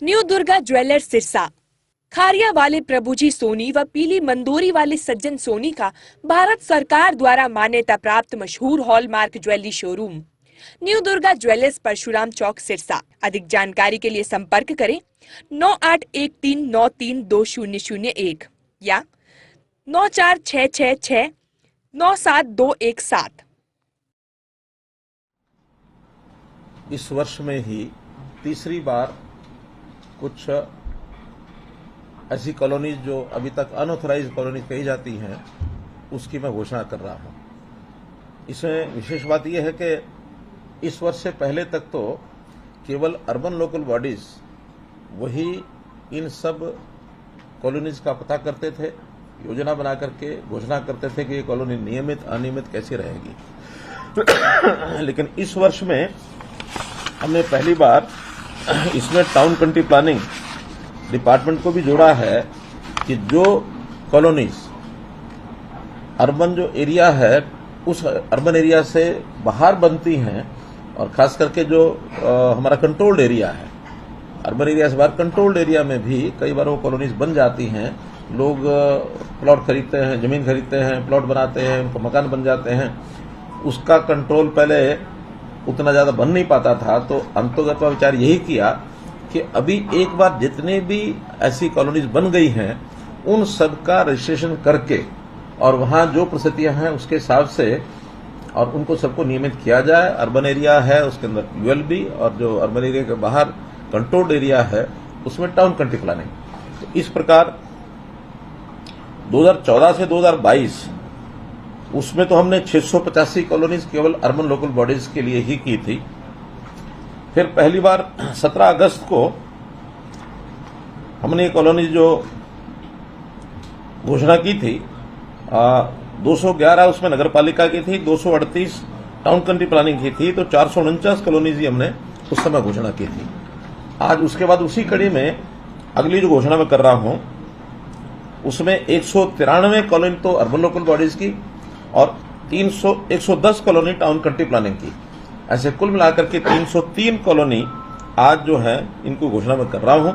New Durga jewellers Sirsa. Kharia वाले प्रभुजी सोनी व पीली मंदोरी वाले सज्जन सोनी का भारत सरकार द्वारा मान्यता प्राप्त मशहूर hallmark jewellery showroom new Durga jewellers, Parshuram चौक, सिरसा। अधिक जानकारी के लिए संपर्क करें 9813932001 या 9466697217। इस वर्ष में ही तीसरी बार कुछ ऐसी कॉलोनीज जो अभी तक अनऑथराइज्ड कॉलोनी कही जाती हैं, उसकी मैं घोषणा कर रहा हूं। इसमें विशेष बात यह है कि इस वर्ष से पहले तक तो केवल अर्बन लोकल बॉडीज वही इन सब कॉलोनीज का पता करते थे, योजना बना करके घोषणा करते थे कि ये कॉलोनी नियमित अनियमित कैसी रहेगी। लेकिन इस वर्ष में हमने पहली बार इसमें टाउन कंट्री प्लानिंग डिपार्टमेंट को भी जोड़ा है कि जो कॉलोनीज अर्बन जो एरिया है उस अर्बन एरिया से बाहर बनती हैं, और खास करके जो हमारा कंट्रोल्ड एरिया है, अर्बन एरिया से बाहर कंट्रोल्ड एरिया में भी कई बार वो कॉलोनीज बन जाती हैं। लोग प्लॉट खरीदते हैं, जमीन खरीदते हैं, प्लॉट बनाते हैं, उनको मकान बन जाते हैं। उसका कंट्रोल पहले उतना ज्यादा बन नहीं पाता था, तो अंतोगत विचार यही किया कि अभी एक बार जितने भी ऐसी कॉलोनीज बन गई हैं उन सब का रजिस्ट्रेशन करके और वहां जो परिस्थितियां हैं उसके हिसाब से और उनको सबको नियमित किया जाए। अर्बन एरिया है उसके अंदर यूएलबी, और जो अर्बन एरिया के बाहर कंट्रोल्ड एरिया है उसमें टाउन कंट्री प्लानिंग। तो इस प्रकार 2014 से 2022 उसमें तो हमने 685 कॉलोनीज केवल अर्बन लोकल बॉडीज के लिए ही की थी। फिर पहली बार 17 अगस्त को हमने ये कॉलोनी जो घोषणा की थी 211 उसमें नगर पालिका की थी, 238 टाउन कंट्री प्लानिंग की थी, तो 449 कॉलोनीज ही हमने उस समय घोषणा की थी। आज उसके बाद उसी कड़ी में अगली जो घोषणा मैं कर रहा हूं उसमें 193 कॉलोनी तो अर्बन लोकल बॉडीज की और 110 कॉलोनी टाउन कंट्री प्लानिंग की, ऐसे कुल मिलाकर के 303 कॉलोनी आज जो है इनको घोषणा में कर रहा हूं।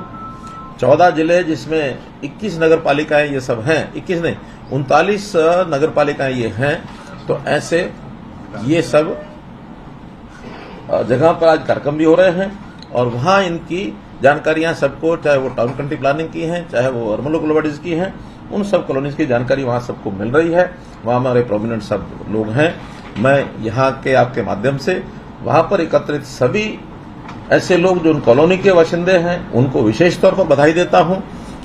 14 जिले जिसमें 21 नगर पालिकाएं ये सब हैं, 21 नहीं 39 नगर पालिकाएं ये हैं, तो ऐसे ये सब जगह पर आज कार्यक्रम भी हो रहे हैं और वहां इनकी जानकारियां सबको, चाहे वो टाउन कंट्री प्लानिंग की हैं, चाहे वो अर्बन लोकल बॉडीज की हैं, उन सब कॉलोनीज की जानकारी वहां सबको मिल रही है। वहां हमारे प्रोमिनेंट सब लोग हैं। मैं यहाँ के आपके माध्यम से वहां पर एकत्रित सभी ऐसे लोग जो उन कॉलोनी के बाशिंदे हैं उनको विशेष तौर पर बधाई देता हूं।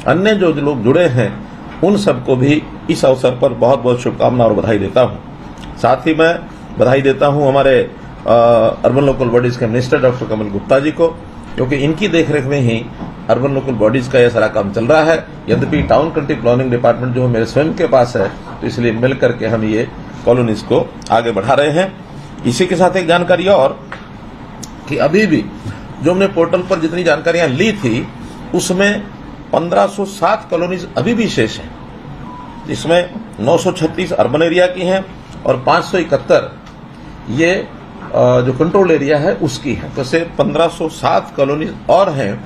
अन्य जो लोग जुड़े हैं उन सबको भी इस अवसर पर बहुत बहुत शुभकामना और बधाई देता हूं। साथ ही मैं बधाई देता हूं हमारे अर्बन लोकल बॉडीज के मिनिस्टर डॉक्टर कमल गुप्ता जी को, क्योंकि इनकी देखरेख में ही अर्बन लोकल बॉडीज का यह सारा काम चल रहा है। यद्यपि टाउन कंट्री प्लानिंग डिपार्टमेंट जो मेरे स्वयं के पास है, तो इसलिए मिलकर के हम ये कॉलोनीज को आगे बढ़ा रहे हैं। इसी के साथ एक जानकारी और कि अभी भी जो हमने पोर्टल पर जितनी जानकारियां ली थी उसमें 1507 कॉलोनीज अभी भी शेष हैं, जिसमें 936 अर्बन एरिया की हैं और 571 ये जो कंट्रोल एरिया है उसकी है। तो से 1507 कॉलोनीज और हैं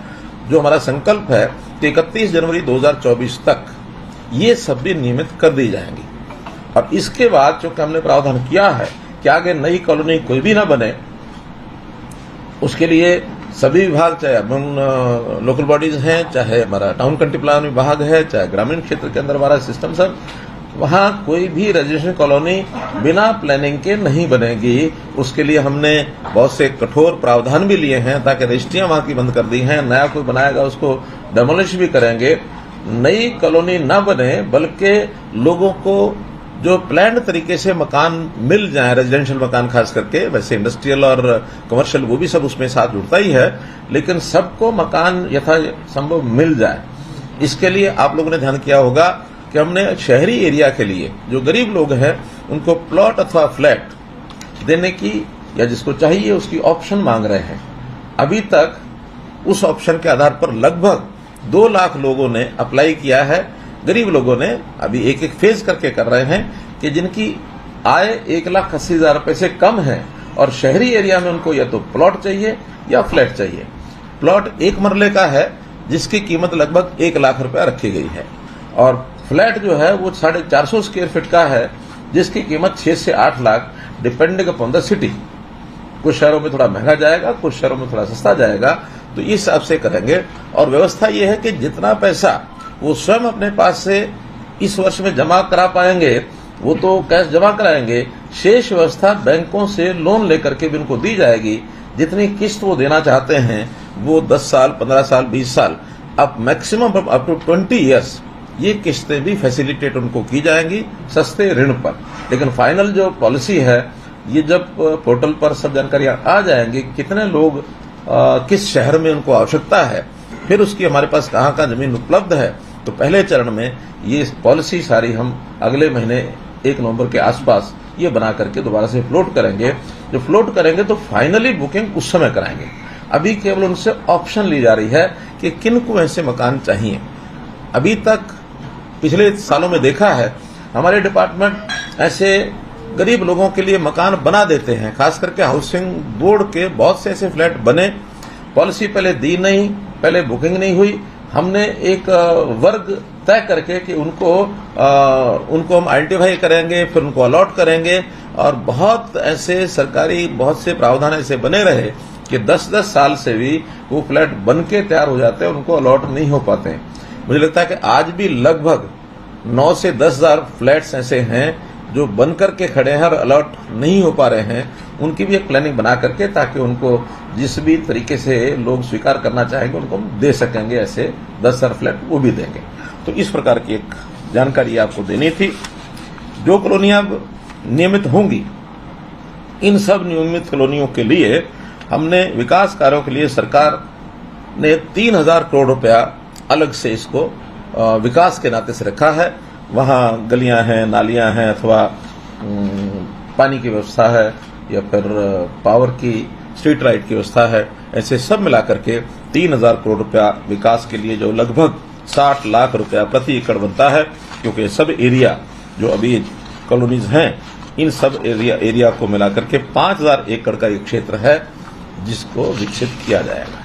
जो हमारा संकल्प है कि 31 जनवरी 2024 तक ये सब भी नियमित कर दी जाएंगी। और इसके बाद जो हमने प्रावधान किया है कि आगे नई कॉलोनी कोई भी ना बने, उसके लिए सभी विभाग, चाहे अर्बन लोकल बॉडीज हैं, चाहे हमारा टाउन कंट्री प्लान विभाग है, चाहे ग्रामीण क्षेत्र के अंदर हमारा सिस्टम सब, वहां कोई भी रेजिडेंशियल कॉलोनी बिना प्लानिंग के नहीं बनेगी। उसके लिए हमने बहुत से कठोर प्रावधान भी लिए हैं ताकि रजिस्ट्रियां वहां की बंद कर दी हैं। नया कोई बनाएगा उसको डेमोलिश भी करेंगे। नई कॉलोनी न बने बल्कि लोगों को जो प्लान्ड तरीके से मकान मिल जाए, रेजिडेंशियल मकान खास करके, वैसे इंडस्ट्रियल और कमर्शियल वो भी सब उसमें साथ जुड़ता ही है, लेकिन सबको मकान यथासंभव मिल जाए। इसके लिए आप लोगों ने ध्यान किया होगा कि हमने शहरी एरिया के लिए जो गरीब लोग हैं उनको प्लॉट अथवा फ्लैट देने की या जिसको चाहिए उसकी ऑप्शन मांग रहे हैं। अभी तक उस ऑप्शन के आधार पर लगभग 2 लाख लोगों ने अप्लाई किया है। गरीब लोगों ने अभी एक एक फेज करके कर रहे हैं कि जिनकी आय 1,80,000 रुपए से कम है और शहरी एरिया में उनको या तो प्लॉट चाहिए या फ्लैट चाहिए। प्लॉट 1 मरले का है जिसकी कीमत लगभग 1 लाख रुपया रखी गई है। और फ्लैट जो है वो 450 स्क्वायर फीट का है, जिसकी कीमत 6 से 8 lakh depending upon the city. कुछ शहरों में थोड़ा महंगा जाएगा, कुछ शहरों में थोड़ा सस्ता जाएगा, तो इस हिसाब से करेंगे। और व्यवस्था ये है कि जितना पैसा वो स्वयं अपने पास से इस वर्ष में जमा करा पाएंगे वो तो कैश जमा कराएंगे, शेष व्यवस्था बैंकों से लोन लेकर के भी उनको दी जाएगी। जितनी किस्त वो देना चाहते हैं वो 10 साल, 15 साल, 20 साल, अब मैक्सिमम अप टू 20 ईयर्स ये किस्तें भी फैसिलिटेट उनको की जाएंगी सस्ते ऋण पर। लेकिन फाइनल जो पॉलिसी है ये जब पोर्टल पर सब जानकारियां आ जाएंगी, कितने लोग किस शहर में उनको आवश्यकता है, फिर उसकी हमारे पास कहाँ कहाँ जमीन उपलब्ध है, तो पहले चरण में ये पॉलिसी सारी हम अगले महीने 1 नवंबर के आसपास ये बना करके दोबारा से फ्लोट करेंगे। जो फ्लोट करेंगे तो फाइनली बुकिंग उस समय कराएंगे। अभी केवल उनसे ऑप्शन ली जा रही है कि किन को ऐसे मकान चाहिए। अभी तक पिछले सालों में देखा है हमारे डिपार्टमेंट ऐसे गरीब लोगों के लिए मकान बना देते हैं, खास करके हाउसिंग बोर्ड के बहुत से ऐसे फ्लैट बने, पॉलिसी पहले दी नहीं, पहले बुकिंग नहीं हुई। हमने एक वर्ग तय करके कि उनको हम आइडेंटिफाई करेंगे, फिर उनको अलॉट करेंगे। और बहुत ऐसे सरकारी बहुत से प्रावधान ऐसे बने रहे कि 10-10 साल से भी वो फ्लैट बन के तैयार हो जाते हैं, उनको अलॉट नहीं हो पाते हैं। मुझे लगता है कि आज भी लगभग 9 से 10 हजार फ्लैट्स ऐसे हैं जो बन करके खड़े हैं और अलॉट नहीं हो पा रहे हैं। उनकी भी एक प्लानिंग बना करके ताकि उनको जिस भी तरीके से लोग स्वीकार करना चाहेंगे उनको हम दे सकेंगे, ऐसे 10,000 फ्लैट वो भी देंगे। तो इस प्रकार की एक जानकारी आपको देनी थी। जो कॉलोनियां नियमित होंगी, इन सब नियमित कॉलोनियों के लिए हमने विकास कार्यों के लिए सरकार ने 3,000 करोड़ रुपया अलग से इसको विकास के नाते से रखा है। वहाँ गलियां हैं, नालियां हैं, अथवा पानी की व्यवस्था है या फिर पावर की, स्ट्रीट लाइट की व्यवस्था है, ऐसे सब मिलाकर के 3,000 करोड़ रुपया विकास के लिए, जो लगभग 60 लाख रुपया प्रति एकड़ बनता है। क्योंकि सब एरिया जो अभी कॉलोनीज हैं, इन सब एरिया को मिलाकर के 5,000 एकड़ का एक क्षेत्र है जिसको विकसित किया जाएगा।